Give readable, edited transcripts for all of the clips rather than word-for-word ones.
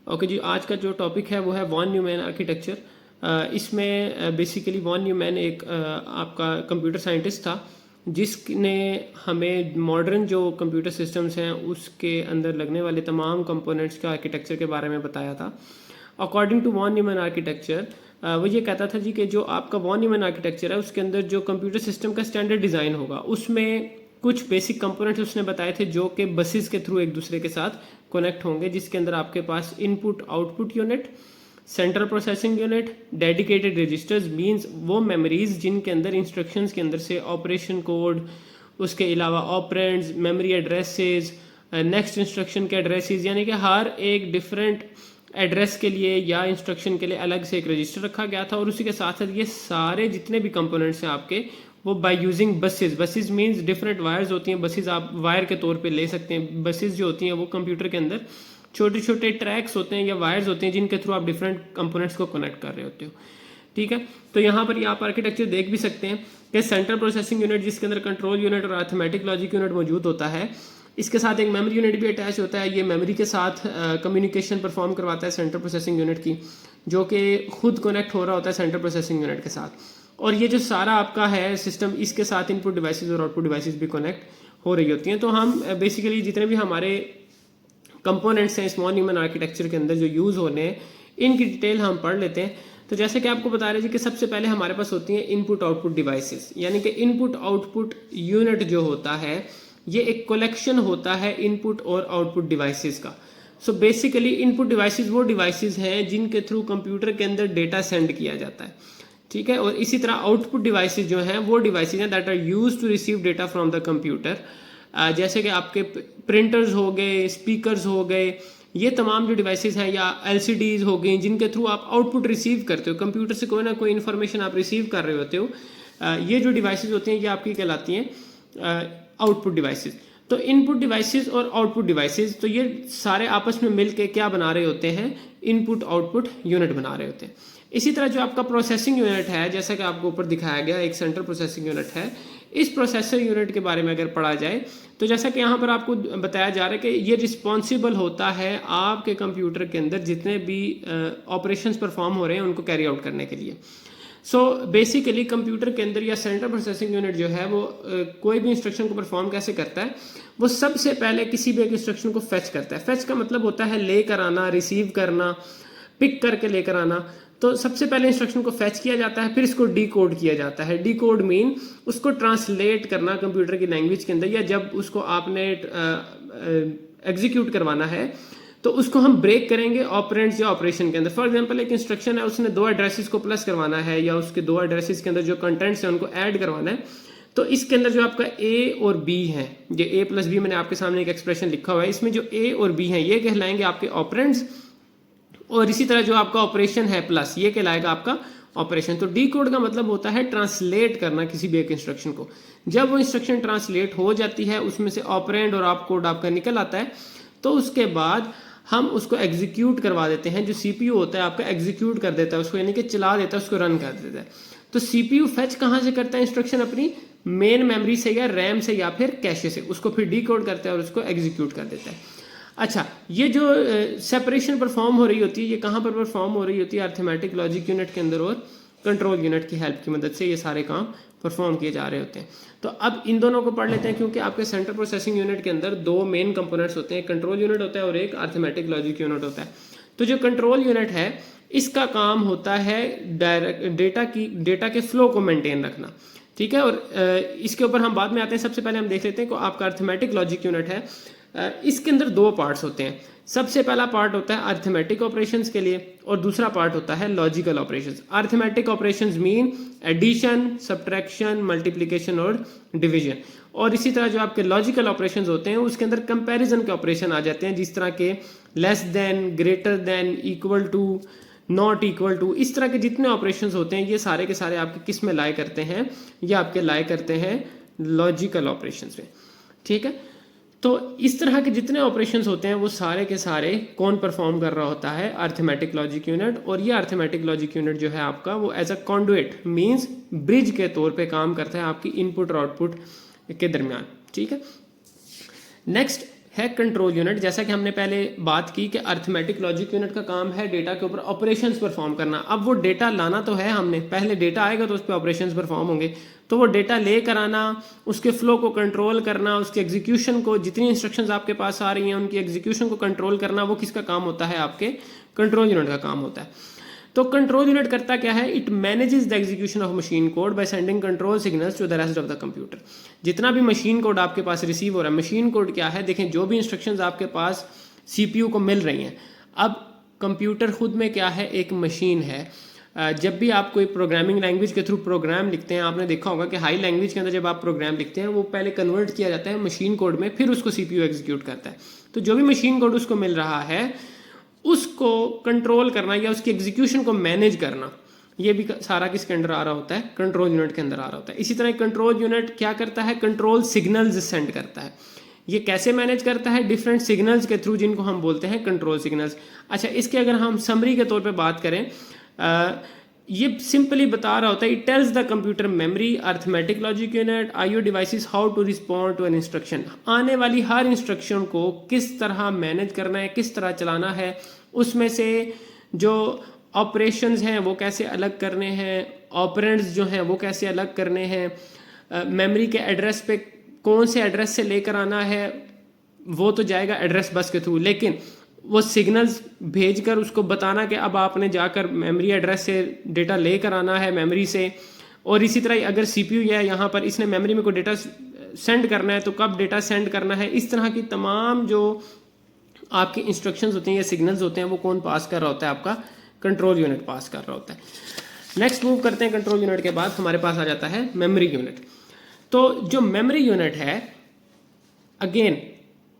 Okay जी, आज का जो टॉपिक है वो है वॉन न्यूमैन आर्किटेक्चर। इसमें बेसिकली वॉन न्यूमैन एक आपका कंप्यूटर साइंटिस्ट था जिसने हमें मॉडर्न जो कंप्यूटर सिस्टम्स हैं उसके अंदर लगने वाले तमाम कंपोनेंट्स का आर्किटेक्चर के बारे में बताया था। According to Von Neumann architecture वो ये कहता था जी कि जो आपका वॉन न्यूमैन आर्किटेक्चर है उसके अंदर जो कंप्यूटर सिस्टम का स्टैंडर्ड डिज़ाइन होगा उसमें कुछ बेसिक कंपोनेंट्स उसने बताए थे जो कि बसेस के थ्रू एक दूसरे के साथ कनेक्ट होंगे, जिसके अंदर आपके पास input output unit, central processing unit, dedicated registers means वो मेमोरीज जिनके अंदर इंस्ट्रक्शंस के अंदर से ऑपरेशन कोड, उसके अलावा operands, memory addresses, next instruction के एड्रेसेस, यानी कि हर एक डिफरेंट एड्रेस के लिए या इंस्ट्रक्शन के लिए अलग से एक रजिस्टर रखा गया था। और उसी के साथ साथ ये सारे जितने भी कंपोनेंट्स हैं आपके वो by using buses means different wires होती हैं। बसेस आप वायर के तौर पे ले सकते हैं। बसेस जो होती हैं वो कंप्यूटर के अंदर छोटे छोटे ट्रैक्स होते हैं या वायर्स होते हैं जिनके थ्रू आप डिफरेंट कंपोनेंट्स को कनेक्ट कर रहे होते हो। ठीक है, तो यहाँ पर ये आप आर्किटेक्चर देख भी सकते हैं कि सेंट्रल प्रोसेसिंग यूनिट जिसके अंदर कंट्रोल यूनिट और अर्थमेटिक लॉजिक यूनिट मौजूद होता है, इसके साथ एक मेमोरी यूनिट भी अटैच होता है। ये मेमोरी के साथ कम्युनिकेशन परफॉर्म करवाता है सेंट्रल प्रोसेसिंग यूनिट की, जो कि खुद कनेक्ट हो रहा होता है सेंट्रल प्रोसेसिंग यूनिट के साथ। और ये जो सारा आपका है सिस्टम, इसके साथ इनपुट डिवाइसेस और आउटपुट डिवाइसेस भी कनेक्ट हो रही होती हैं। तो हम बेसिकली जितने भी हमारे कंपोनेंट्स हैं स्मॉल न्यूमैन आर्किटेक्चर के अंदर जो यूज़ होने हैं इनकी डिटेल हम पढ़ लेते हैं। तो जैसे कि आपको बता रहे थे कि सबसे पहले हमारे पास होती हैं इनपुट आउटपुट डिवाइसेस, यानी कि इनपुट आउटपुट यूनिट जो होता है ये एक कलेक्शन होता है इनपुट और आउटपुट डिवाइसेस का। सो बेसिकली इनपुट डिवाइसेस वो डिवाइसेस हैं जिनके थ्रू कंप्यूटर के अंदर डेटा सेंड किया जाता है। ठीक है, और इसी तरह आउटपुट डिवाइसेस जो हैं वो डिवाइसेस हैं that are used to receive data from the computer. जैसे कि आपके प्रिंटर्स हो गए, स्पीकर्स हो गए, ये तमाम जो डिवाइसेस हैं, या एलसीडीज हो गई जिनके थ्रू आप आउटपुट रिसीव करते हो, कंप्यूटर से कोई ना कोई इन्फॉर्मेशन आप रिसीव कर रहे होते हो। ये जो डिवाइसेस होती हैं ये आपकी कहलाती हैं आउटपुट डिवाइसेस। तो इनपुट डिवाइसेस और आउटपुट डिवाइसेस, तो ये सारे आपस में मिलके क्या बना रहे होते हैं, इनपुट आउटपुट यूनिट बना रहे होते हैं। इसी तरह जो आपका प्रोसेसिंग यूनिट है, जैसा कि आपको ऊपर दिखाया गया एक सेंट्रल प्रोसेसिंग यूनिट है। इस प्रोसेसर यूनिट के बारे में अगर पढ़ा जाए तो जैसा कि यहाँ पर आपको बताया जा रहा है कि ये रिस्पॉन्सिबल होता है आपके कंप्यूटर के अंदर जितने भी ऑपरेशंस परफॉर्म हो रहे हैं उनको कैरी आउट करने के लिए। सो बेसिकली कंप्यूटर के अंदर या सेंट्रल प्रोसेसिंग यूनिट जो है वो कोई भी इंस्ट्रक्शन को परफॉर्म कैसे करता है, वो सबसे पहले किसी भी एक इंस्ट्रक्शन को फेच करता है। फेच का मतलब होता है लेकर आना, रिसीव करना, पिक करके लेकर आना। तो सबसे पहले इंस्ट्रक्शन को फेच किया जाता है, फिर इसको डी कोड किया जाता है। डी कोड मीन उसको ट्रांसलेट करना कंप्यूटर की लैंग्वेज के अंदर, या जब उसको आपने एग्जीक्यूट करवाना है तो उसको हम ब्रेक करेंगे ऑपरेंड्स या ऑपरेशन के अंदर। फॉर एग्जांपल एक इंस्ट्रक्शन है, उसने दो एड्रेसेस को प्लस करवाना है या उसके दो एड्रेसेस के अंदर जो कंटेंट्स हैं उनको ऐड करवाना है। तो इसके अंदर जो आपका ए और बी है, ये ए प्लस बी मैंने आपके सामने एक एक्सप्रेशन लिखा हुआ है, इसमें जो ए और बी है ये कहलाएंगे आपके ऑपरेंड्स, और इसी तरह जो आपका ऑपरेशन है प्लस ये कहलाएगा आपका ऑपरेशन। तो डी कोड का मतलब होता है ट्रांसलेट करना किसी भी एक इंस्ट्रक्शन को। जब वो इंस्ट्रक्शन ट्रांसलेट हो जाती है, उसमें से ऑपरेंड और आप कोड आपका निकल आता है, तो उसके बाद हम उसको एग्जीक्यूट करवा देते हैं। जो सीपीयू होता है आपका एग्जीक्यूट कर देता है उसको, यानी कि चला देता है उसको, रन कर देता है। तो सीपीयू फेच कहाँ से करता है इंस्ट्रक्शन, अपनी मेन मेमोरी से या रैम से या फिर कैशे से, उसको फिर डी कोड करता है और उसको एग्जीक्यूट कर देता है। अच्छा, ये जो सेपरेशन परफॉर्म हो रही होती है ये कहाँ पर परफॉर्म हो रही होती है, अर्थमेटिक लॉजिक यूनिट के अंदर और कंट्रोल यूनिट की हेल्प की मदद से ये सारे काम परफॉर्म किए जा रहे होते हैं। तो अब इन दोनों को पढ़ लेते हैं, क्योंकि आपके सेंट्रल प्रोसेसिंग यूनिट के अंदर दो मेन कंपोनेंट्स होते हैं, एक कंट्रोल यूनिट होता है और एक अर्थमेटिक लॉजिक यूनिट होता है। तो जो कंट्रोल यूनिट है इसका काम होता है डायरेक्ट डेटा के फ्लो को मेंटेन रखना। ठीक है, और इसके ऊपर हम बाद में आते हैं। सबसे पहले हम देख लेते हैं कि आपका अर्थमेटिक लॉजिक यूनिट है, इसके अंदर दो पार्ट्स होते हैं। सबसे पहला पार्ट होता है अर्थमेटिक ऑपरेशंस के लिए और दूसरा पार्ट होता है logical operations. Arithmetic operations mean addition, subtraction, multiplication और डिवीजन। और इसी तरह जो आपके लॉजिकल ऑपरेशंस होते हैं उसके अंदर कंपैरिजन के ऑपरेशन आ जाते हैं, जिस तरह के less than, greater than, equal to, not equal to. इस तरह के जितने ऑपरेशंस होते हैं ये सारे के सारे आपके किस में लाए करते हैं, ये आपके लाए करते हैं लॉजिकल ऑपरेशंस में। ठीक है, तो इस तरह के जितने ऑपरेशंस होते हैं वो सारे के सारे कौन परफॉर्म कर रहा होता है, अर्थमेटिक लॉजिक यूनिट। और ये अर्थमेटिक लॉजिक यूनिट जो है आपका वो as a conduit means bridge के तौर पे काम करता है आपकी इनपुट और आउटपुट के दरमियान। ठीक है, नेक्स्ट है कंट्रोल यूनिट। जैसा कि हमने पहले बात की कि अर्थमेटिक लॉजिक यूनिट का काम है डेटा के ऊपर ऑपरेशंस परफॉर्म करना। अब वो डेटा लाना तो है हमने, पहले डेटा आएगा तो उस पर ऑपरेशंस परफॉर्म होंगे, तो वो डेटा लेकर आना, उसके फ्लो को कंट्रोल करना, उसके एग्जीक्यूशन को, जितनी इंस्ट्रक्शंस आपके पास आ रही हैं उनकी एग्जीक्यूशन को कंट्रोल करना, वो किसका काम होता है? आपके कंट्रोल यूनिट का काम होता है। तो कंट्रोल यूनिट करता क्या है? It manages the execution of machine code by sending control signals to the rest of the computer. जितना भी मशीन कोड आपके पास रिसीव हो रहा है, मशीन कोड क्या है? देखें, जो भी इंस्ट्रक्शंस आपके पास सीपीयू को मिल रही हैं, अब कंप्यूटर खुद में क्या है? एक मशीन है। जब भी आप कोई प्रोग्रामिंग लैंग्वेज के थ्रू प्रोग्राम लिखते हैं, आपने देखा होगा कि हाई लैंग्वेज के अंदर जब आप प्रोग्राम लिखते हैं वो पहले कन्वर्ट किया जाता है मशीन कोड में, फिर उसको सीपीयू एग्जीक्यूट करता है। तो जो भी मशीन कोड उसको मिल रहा है उसको कंट्रोल करना या उसकी एग्जीक्यूशन को मैनेज करना, ये भी सारा किसके अंदर आ रहा होता है? कंट्रोल यूनिट के अंदर आ रहा होता है। इसी तरह कंट्रोल यूनिट क्या करता है? कंट्रोल सिग्नल्स सेंड करता है। ये कैसे मैनेज करता है? डिफरेंट सिग्नल्स के थ्रू, जिनको हम बोलते हैं कंट्रोल सिग्नल्स। अच्छा, इसके अगर हम समरी के तौर पे बात करें, ये सिंपली बता रहा होता है, it tells the computer memory, arithmetic logic unit, IO devices how to respond to an instruction. आने वाली हर इंस्ट्रक्शन को किस तरह मैनेज करना है, किस तरह चलाना है, उसमें से जो ऑपरेशंस हैं वो कैसे अलग करने हैं, ऑपरेंड्स जो हैं वो कैसे अलग करने हैं, मेमोरी के एड्रेस पे कौन से एड्रेस से लेकर आना है, वो तो जाएगा एड्रेस बस के थ्रू, लेकिन वो सिग्नल्स भेजकर उसको बताना कि अब आपने जाकर मेमोरी एड्रेस से डेटा लेकर आना है मेमोरी से। और इसी तरह अगर सीपीयू या यहाँ पर इसने मेमोरी में कोई डेटा सेंड करना है तो कब डेटा सेंड करना है, इस तरह की तमाम जो आपकी इंस्ट्रक्शंस होती हैं या सिग्नल्स होते हैं वो कौन पास कर रहा होता है? आपका कंट्रोल यूनिट पास कर रहा होता है। नेक्स्ट मूव करते हैं, कंट्रोल यूनिट के बाद हमारे पास आ जाता है मेमोरी यूनिट। तो जो मेमोरी यूनिट है, अगेन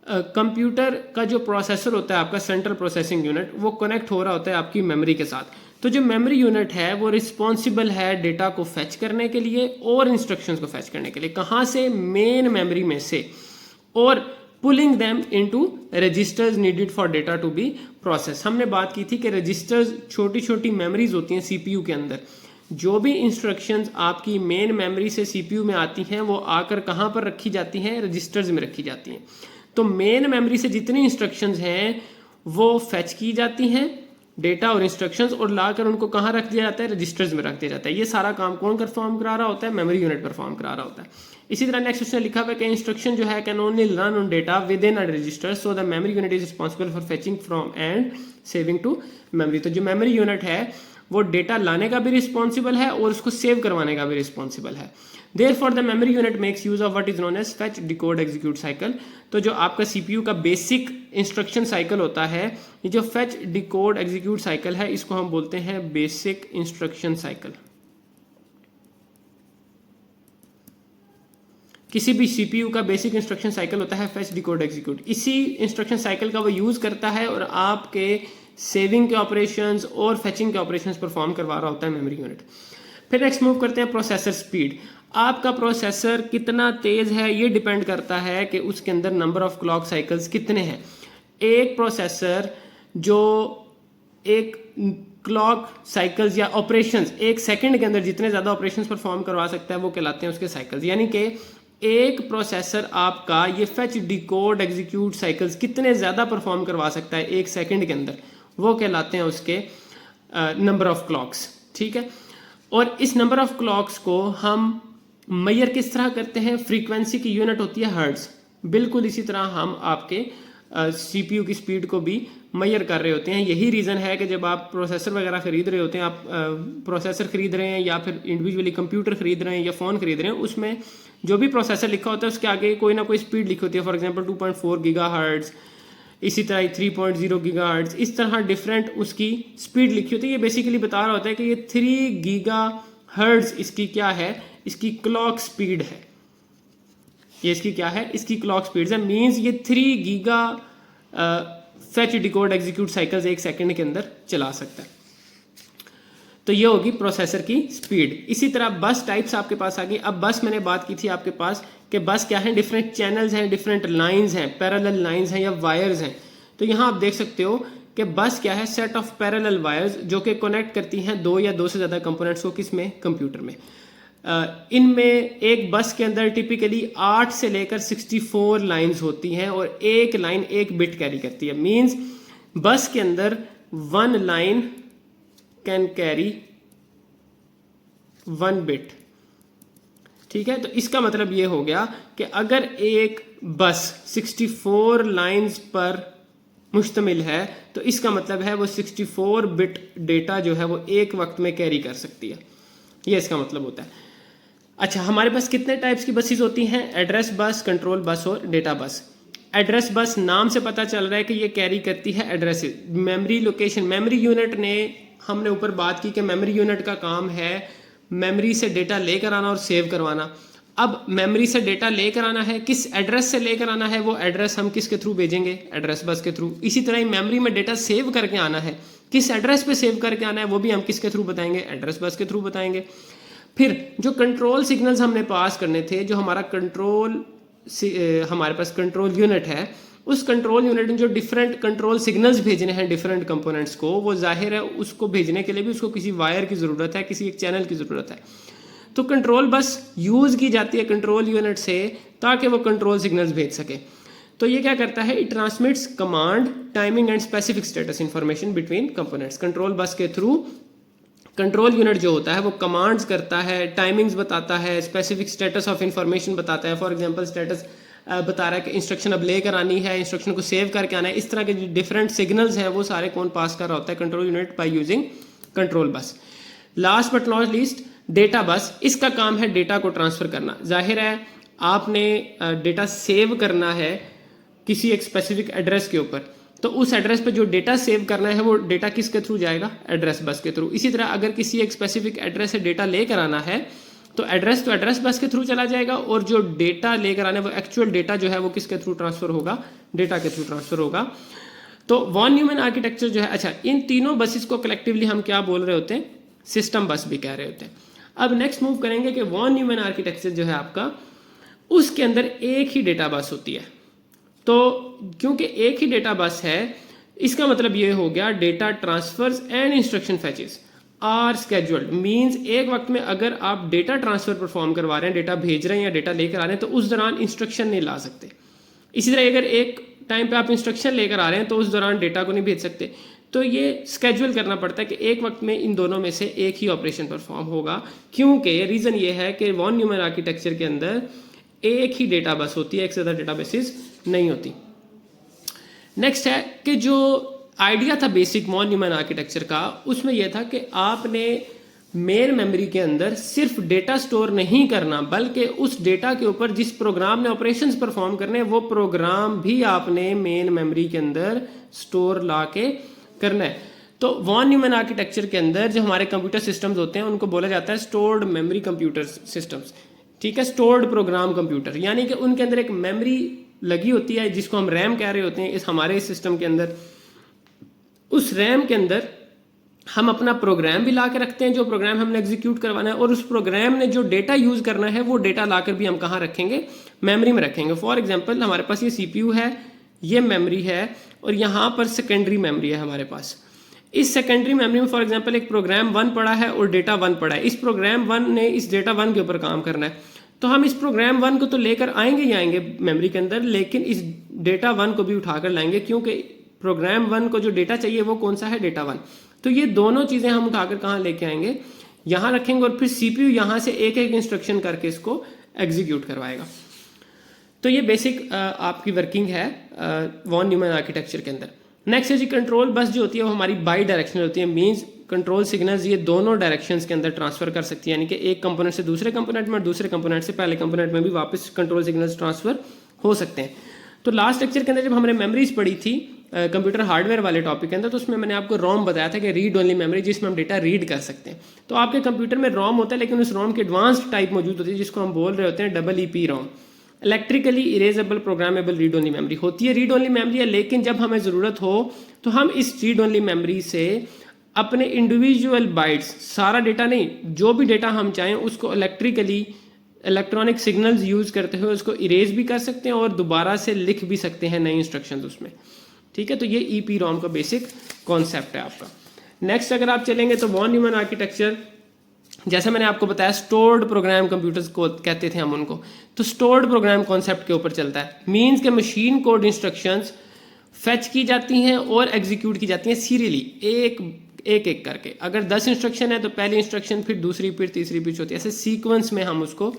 कंप्यूटर का जो प्रोसेसर होता है आपका सेंट्रल प्रोसेसिंग यूनिट, वो कनेक्ट हो रहा होता है आपकी मेमोरी के साथ। तो जो मेमोरी यूनिट है वो रिस्पॉन्सिबल है डेटा को फैच करने के लिए और इंस्ट्रक्शंस को फैच करने के लिए। कहाँ से? मेन मेमोरी में से, और pulling them into registers needed for data to be process. हमने बात की थी कि रजिस्टर्स छोटी छोटी मेमोरीज होती हैं सीपीयू के अंदर। जो भी इंस्ट्रक्शंस आपकी मेन मेमोरी से सीपीयू में आती हैं वो आकर कहाँ पर रखी जाती हैं? रजिस्टर्स में रखी जाती हैं। तो मेन मेमोरी से जितनी इंस्ट्रक्शंस हैं वो फैच की जाती हैं डेटा और इंस्ट्रक्शंस, और लाकर उनको कहाँ रख दिया जाता है? रजिस्टर्स में रख दिया जाता है। ये सारा काम कौन परफॉर्म करा रहा होता है? मेमोरी यूनिट परफॉर्म करा रहा होता है। इसी तरह नेक्स्ट उसने लिखा हुआ है कि इंस्ट्रक्शन जो है can only run on data within a register, so the memory unit is responsible for fetching from and saving to memory. तो जो मेमोरी यूनिट है वो डेटा लाने का भी रिस्पॉन्सिबल है और उसको सेव करवाने का भी रिस्पॉन्सिबल है। Therefore the memory unit makes use of what is known as fetch decode execute cycle। तो जो आपका सीपीयू का बेसिक इंस्ट्रक्शन साइकिल होता है, ये जो fetch decode execute साइकिल है, इसको हम बोलते हैं बेसिक इंस्ट्रक्शन साइकिल। किसी भी सीपीयू का बेसिक इंस्ट्रक्शन साइकिल होता है fetch decode execute। इसी इंस्ट्रक्शन साइकिल का वो यूज करता है और आपके सेविंग के ऑपरेशंस और फेचिंग के ऑपरेशंस परफॉर्म करवा रहा होता है मेमोरी यूनिट। फिर नेक्स्ट मूव करते हैं प्रोसेसर स्पीड। आपका प्रोसेसर कितना तेज है ये डिपेंड करता है कि उसके अंदर नंबर ऑफ क्लॉक साइकिल्स कितने हैं। एक प्रोसेसर जो एक क्लॉक साइकिल्स या ऑपरेशंस एक सेकंड के अंदर जितने ज़्यादा ऑपरेशंस परफॉर्म करवा सकता है वो कहलाते हैं उसके साइकिल्स। यानी कि एक प्रोसेसर आपका ये फेच डिकोड एग्जीक्यूट साइकिल्स कितने ज़्यादा परफॉर्म करवा सकता है एक सेकंड के अंदर, वो कहलाते हैं उसके नंबर ऑफ क्लॉक्स। ठीक है, और इस नंबर ऑफ क्लॉक्स को हम मेजर किस तरह करते हैं? फ्रीक्वेंसी की यूनिट होती है हर्ट्ज। बिल्कुल इसी तरह हम आपके सीपीयू की स्पीड को भी मेजर कर रहे होते हैं। यही रीज़न है कि जब आप प्रोसेसर वगैरह खरीद रहे होते हैं, आप प्रोसेसर खरीद रहे हैं या फिर इंडिविजुअली कंप्यूटर खरीद रहे हैं या फ़ोन खरीद रहे हैं, उसमें जो भी प्रोसेसर लिखा होता है उसके आगे कोई ना कोई स्पीड लिखी होती है। फॉर एग्जांपल 2.4 गीगाहर्ट्ज़, इसी तरह 3.0 गीगाहर्ट्ज़, इस तरह डिफरेंट उसकी स्पीड लिखी होती है। ये बेसिकली बता रहा होता है कि ये 3 गीगाहर्ट्ज़ इसकी क्या है? इसकी क्लॉक स्पीड है। ये इसकी क्या है? इसकी क्लॉक स्पीड है। मींस ये 3 giga fetch decode execute cycles एक सेकंड के अंदर चला सकता है। तो ये होगी प्रोसेसर की स्पीड। इसी तरह बस टाइप्स आपके पास आ गई। अब बस मैंने बात की थी आपके पास कि बस क्या है? डिफरेंट चैनल्स हैं, डिफरेंट लाइंस हैं, पैरेलल लाइंस हैं या वायर्स हैं। तो यहाँ आप देख सकते हो कि बस क्या है? सेट ऑफ पैरेलल वायर्स जो कि कनेक्ट करती हैं दो या दो से ज़्यादा कंपोनेंट्स को, किस में? कंप्यूटर में। इनमें एक बस के अंदर टिपिकली 8 से लेकर 64 लाइंस होती हैं और एक लाइन एक बिट कैरी करती है। मींस बस के अंदर 1 लाइन कैन कैरी 1 बिट। ठीक है, तो इसका मतलब ये हो गया कि अगर एक बस 64 लाइंस पर मुश्तमिल है तो इसका मतलब है वो 64 बिट डेटा जो है वो एक वक्त में कैरी कर सकती है, ये इसका मतलब होता है। अच्छा, हमारे पास कितने टाइप्स की बसेस होती हैं? एड्रेस बस, कंट्रोल बस और डेटा बस। एड्रेस बस नाम से पता चल रहा है कि ये कैरी करती है address, memory location. Memory unit ने, हमने ऊपर बात की कि मेमोरी यूनिट का काम है मेमोरी से डेटा लेकर आना और सेव करवाना। अब मेमोरी से डेटा लेकर आना है, किस एड्रेस से लेकर आना है, वो एड्रेस हम किसके थ्रू भेजेंगे? एड्रेस बस के थ्रू। इसी तरह ही मेमोरी में डेटा सेव करके आना है, किस एड्रेस पे सेव करके आना है वो भी हम किसके थ्रू बताएंगे? एड्रेस बस के थ्रू बताएंगे। फिर जो कंट्रोल सिग्नल्स हमने पास करने थे, जो हमारा हमारे पास कंट्रोल यूनिट है, उस कंट्रोल यूनिट में जो डिफरेंट कंट्रोल सिग्नल्स भेजने हैं डिफरेंट कंपोनेंट्स को, वो जाहिर है उसको भेजने के लिए भी उसको किसी वायर की ज़रूरत है, किसी एक चैनल की ज़रूरत है। तो कंट्रोल बस यूज़ की जाती है कंट्रोल यूनिट से ताकि वो कंट्रोल सिग्नल्स भेज सके। तो ये क्या करता है? It transmits command, timing and specific status information between components. Control bus के थ्रू कंट्रोल यूनिट जो होता है वो कमांड्स करता है, टाइमिंग्स बताता है, स्पेसिफिक स्टेटस ऑफ इंफॉर्मेशन बताता है। फॉर एग्जांपल स्टेटस बता रहा है कि इंस्ट्रक्शन अब लेकर आनी है, इंस्ट्रक्शन को सेव करके आना है। इस तरह के जो डिफरेंट सिग्नल्स हैं वो सारे कौन पास कर रहा होता है? Control unit, by using control bus. Last but not least data bus, इसका काम है डेटा को ट्रांसफर करना। जाहिर है आपने डेटा सेव करना है किसी एक स्पेसिफिक एड्रेस के ऊपर, तो उस एड्रेस पे जो डेटा सेव करना है वो डेटा किसके थ्रू जाएगा? एड्रेस बस के थ्रू। इसी तरह अगर किसी एक स्पेसिफिक एड्रेस से डेटा लेकर आना है तो एड्रेस बस के थ्रू चला जाएगा, और जो डेटा लेकर आना है वो एक्चुअल डेटा जो है वो किसके थ्रू ट्रांसफर होगा? डेटा के थ्रू ट्रांसफर होगा। तो वॉन न्यूमैन आर्किटेक्चर जो है, अच्छा, इन तीनों बसेस को कलेक्टिवली हम क्या बोल रहे होते हैं? सिस्टम बस भी कह रहे होते हैं। अब नेक्स्ट मूव करेंगे कि वॉन न्यूमैन आर्किटेक्चर जो है आपका, उसके अंदर एक ही डेटा बस होती है। तो क्योंकि एक ही डेटा बस है, इसका मतलब ये हो गया data transfers and instruction fetches are scheduled. Means एक वक्त में अगर आप डेटा ट्रांसफर परफॉर्म करवा रहे हैं, डेटा भेज रहे हैं या डेटा लेकर आ रहे हैं, तो उस दौरान इंस्ट्रक्शन नहीं ला सकते। इसी तरह अगर एक टाइम पे आप इंस्ट्रक्शन लेकर आ रहे हैं तो उस दौरान डेटा को नहीं भेज सकते। तो ये स्केड्यूल करना पड़ता है कि एक वक्त में इन दोनों में से एक ही ऑपरेशन परफॉर्म होगा, क्योंकि रीज़न ये है कि वॉन न्यूमैन आर्किटेक्चर के अंदर एक ही डेटा बस होती है, एक से ज़्यादा डेटा बेसिस नहीं होती। नेक्स्ट है कि जो आइडिया था बेसिक वॉन न्यूमैन आर्किटेक्चर का, उसमें यह था कि आपने मेन मेमोरी के अंदर सिर्फ डेटा स्टोर नहीं करना, बल्कि उस डेटा के ऊपर जिस प्रोग्राम ने ऑपरेशंस परफॉर्म करने हैं वो प्रोग्राम भी आपने मेन मेमोरी के अंदर स्टोर ला के करना है। तो वॉन न्यूमैन आर्किटेक्चर के अंदर जो हमारे कंप्यूटर सिस्टम्स होते हैं उनको बोला जाता है स्टोर्ड मेमोरी कंप्यूटर सिस्टम्स। ठीक है, स्टोर्ड प्रोग्राम कंप्यूटर, यानी कि उनके अंदर एक मेमोरी लगी होती है जिसको हम रैम कह रहे होते हैं इस हमारे सिस्टम के अंदर। उस रैम के अंदर हम अपना प्रोग्राम भी ला के रखते हैं, जो प्रोग्राम हमने एग्जीक्यूट करवाना है, और उस प्रोग्राम ने जो डेटा यूज करना है वो डेटा लाकर भी हम कहाँ रखेंगे? मेमोरी में रखेंगे। फॉर एग्जांपल हमारे पास ये सीपीयू है, ये मेमोरी है, और यहाँ पर सेकेंडरी मेमोरी है हमारे पास। इस सेकेंडरी मेमोरी में फॉर एग्जांपल एक प्रोग्राम 1 पड़ा है और डेटा 1 पड़ा है। इस प्रोग्राम 1 ने इस डेटा 1 के ऊपर काम करना है, तो हम इस प्रोग्राम 1 को तो लेकर आएंगे ही आएंगे मेमोरी के अंदर, लेकिन इस डेटा 1 को भी उठाकर लाएंगे, क्योंकि प्रोग्राम 1 को जो डेटा चाहिए वो कौन सा है? डेटा 1। तो ये दोनों चीजें हम उठाकर कहाँ लेके आएंगे? यहाँ रखेंगे, और फिर सीपीयू यहाँ से एक एक इंस्ट्रक्शन करके इसको एग्जीक्यूट करवाएगा। तो ये बेसिक आपकी वर्किंग है वॉन न्यूमैन आर्किटेक्चर के अंदर। नेक्स्ट है जी कंट्रोल बस जो होती है वो हमारी बाई डायरेक्शनल होती है। मींस कंट्रोल सिग्नल्स ये दोनों डायरेक्शंस के अंदर ट्रांसफर कर सकती है, यानी कि एक कंपोनेंट से दूसरे कंपोनेंट में और दूसरे कंपोनेंट से पहले कंपोनेंट में भी वापस कंट्रोल सिग्नल्स ट्रांसफर हो सकते हैं। तो लास्ट लेक्चर के अंदर जब हमने मेमोरीज पढ़ी थी कंप्यूटर हार्डवेयर वाले टॉपिक के अंदर, तो उसमें मैंने आपको रोम बताया था कि रीड ओनली मेमोरी, जिसमें हम डेटा रीड कर सकते हैं। तो आपके कंप्यूटर में रोम होता है, लेकिन उस रोम की एडवांस्ड टाइप मौजूद होती है जिसको हम बोल रहे होते हैं EEP ROM, electrically erasable programmable read only memory होती है। रीड ओनली मेमोरी है, लेकिन जब हमें ज़रूरत हो तो हम इस रीड ओनली मेमोरी से अपने इंडिविजुअल बाइट्स, सारा डेटा नहीं, जो भी डेटा हम चाहें उसको इलेक्ट्रॉनिक सिग्नल्स यूज करते हुए उसको इरेज भी कर सकते हैं और दोबारा से लिख भी सकते हैं नए इंस्ट्रक्शंस उसमें। ठीक है, तो ये EEPROM का बेसिक कॉन्सेप्ट है आपका। नेक्स्ट अगर आप चलेंगे तो वॉन न्यूमैन आर्किटेक्चर जैसे मैंने आपको बताया स्टोर्ड प्रोग्राम कंप्यूटर्स को कहते थे हम उनको, तो स्टोर्ड प्रोग्राम कॉन्सेप्ट के ऊपर चलता है। मीन्स के मशीन कोड इंस्ट्रक्शंस फेच की जाती हैं और एग्जीक्यूट की जाती हैं सीरियली, एक करके। अगर 10 इंस्ट्रक्शन है तो पहली इंस्ट्रक्शन, फिर दूसरी, फिर तीसरी, फिर चौथी, ऐसे सीक्वेंस में हम उसको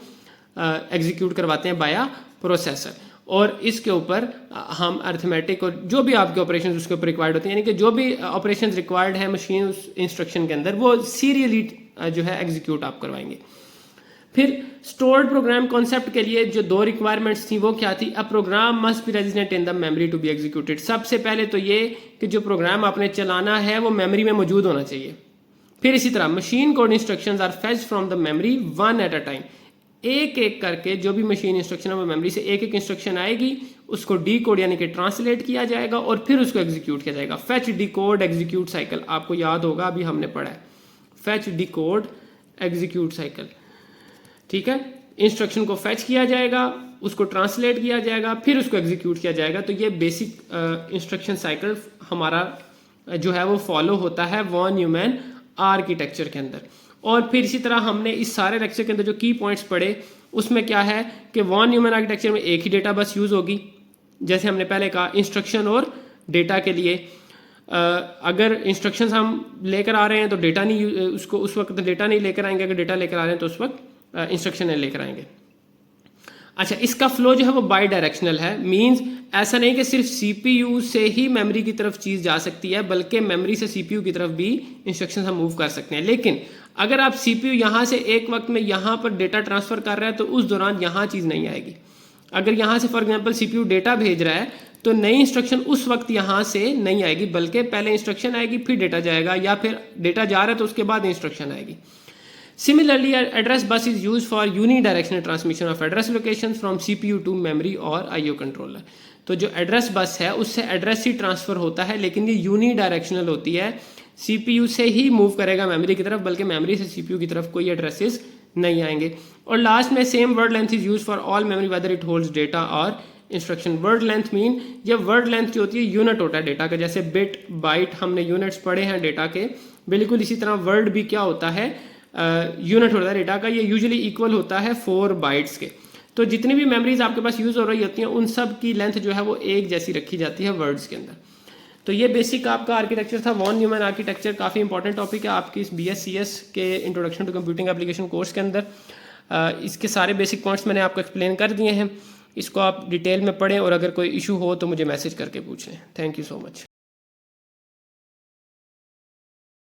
एग्जीक्यूट करवाते हैं बाया प्रोसेसर। और इसके ऊपर हम अर्थमेटिक और जो भी आपके ऑपरेशन उसके ऊपर रिक्वायर्ड होते हैं, यानी कि जो भी ऑपरेशन रिक्वायर्ड है मशीन उस इंस्ट्रक्शन के अंदर, वो सीरियली जो है एग्जीक्यूट आप करवाएंगे। फिर स्टोर्ड प्रोग्राम कॉन्सेप्ट के लिए जो 2 रिक्वायरमेंट्स थी वो क्या थी? A program must be resident in the memory to be executed. सबसे पहले तो ये कि जो प्रोग्राम आपने चलाना है वो मेमोरी में मौजूद होना चाहिए। फिर इसी तरह machine code instructions are fetched from the memory one at a time. एक करके जो भी मशीन इंस्ट्रक्शन है वो मेमोरी से एक इंस्ट्रक्शन आएगी, उसको डी कोड यानी कि ट्रांसलेट किया जाएगा और फिर उसको एग्जीक्यूट किया जाएगा। Fetch, D code, execute cycle आपको याद होगा, अभी हमने पढ़ा है। Fetch, D code, execute cycle, ठीक है। इंस्ट्रक्शन को फेच किया जाएगा, उसको ट्रांसलेट किया जाएगा, फिर उसको एग्जीक्यूट किया जाएगा। तो ये बेसिक इंस्ट्रक्शन साइकिल हमारा जो है वो फॉलो होता है वॉन न्यूमैन आर्किटेक्चर के अंदर। और फिर इसी तरह हमने इस सारे लेक्चर के अंदर जो की पॉइंट्स पढ़े उसमें क्या है कि वॉन न्यूमैन आर्किटेक्चर में एक ही डेटा बस यूज़ होगी, जैसे हमने पहले कहा इंस्ट्रक्शन और डेटा के लिए। अगर इंस्ट्रक्शंस हम लेकर आ रहे हैं तो डेटा नहीं, उसको उस वक्त डेटा नहीं लेकर आएंगे, अगर डेटा लेकर आ रहे हैं तो उस वक्त इंस्ट्रक्शन लेकर आएंगे। अच्छा, इसका फ्लो जो है वो बाई डायरेक्शनल है। मींस ऐसा नहीं कि सिर्फ सीपीयू से ही मेमोरी की तरफ चीज़ जा सकती है, बल्कि मेमोरी से सीपीयू की तरफ भी इंस्ट्रक्शन हम मूव कर सकते हैं। लेकिन अगर आप सीपीयू यहाँ से एक वक्त में यहाँ पर डेटा ट्रांसफर कर रहा है तो उस दौरान यहाँ चीज़ नहीं आएगी। अगर यहाँ से फॉर एग्जाम्पल सीपीयू डेटा भेज रहा है तो नई इंस्ट्रक्शन उस वक्त यहाँ से नहीं आएगी, बल्कि पहले इंस्ट्रक्शन आएगी फिर डेटा जाएगा, या फिर डेटा जा रहा है तो उसके बाद इंस्ट्रक्शन आएगी। Similarly, address bus is used for unidirectional transmission of address locations from CPU to memory और IO controller। तो जो एड्रेस बस है उससे एड्रेस ही ट्रांसफर होता है, लेकिन ये यूनिडायरेक्शनल होती है। CPU से ही मूव करेगा मेमोरी की तरफ, बल्कि मेमोरी से CPU की तरफ कोई एड्रेसेस नहीं आएंगे। और लास्ट में same word length is use for all memory whether it holds data और इंस्ट्रक्शन। वर्ड लेंथ मीन, ये वर्ड लेंथ जो होती है यूनिट होता है डेटा का, जैसे बिट, बाइट, हमने यूनिट्स पढ़े हैं डेटा के। बिल्कुल इसी तरह वर्ड भी क्या होता है, यूनिट होता है डेटा का। ये यूजुअली इक्वल होता है 4 बाइट्स के। तो जितनी भी मेमोरीज आपके पास यूज़ हो रही होती हैं उन सब की लेंथ जो है वो एक जैसी रखी जाती है वर्ड्स के अंदर। तो ये बेसिक आपका आर्किटेक्चर था, वॉन न्यूमैन आर्किटेक्चर। काफ़ी इंपॉर्टेंट टॉपिक है आपकी इस BScs के introduction to computing application course के अंदर। इसके सारे बेसिक पॉइंट्स मैंने आपको एक्सप्लेन कर दिए हैं। इसको आप डिटेल में पढ़ें और अगर कोई इशू हो तो मुझे मैसेज करके पूछ लें। Thank you so much.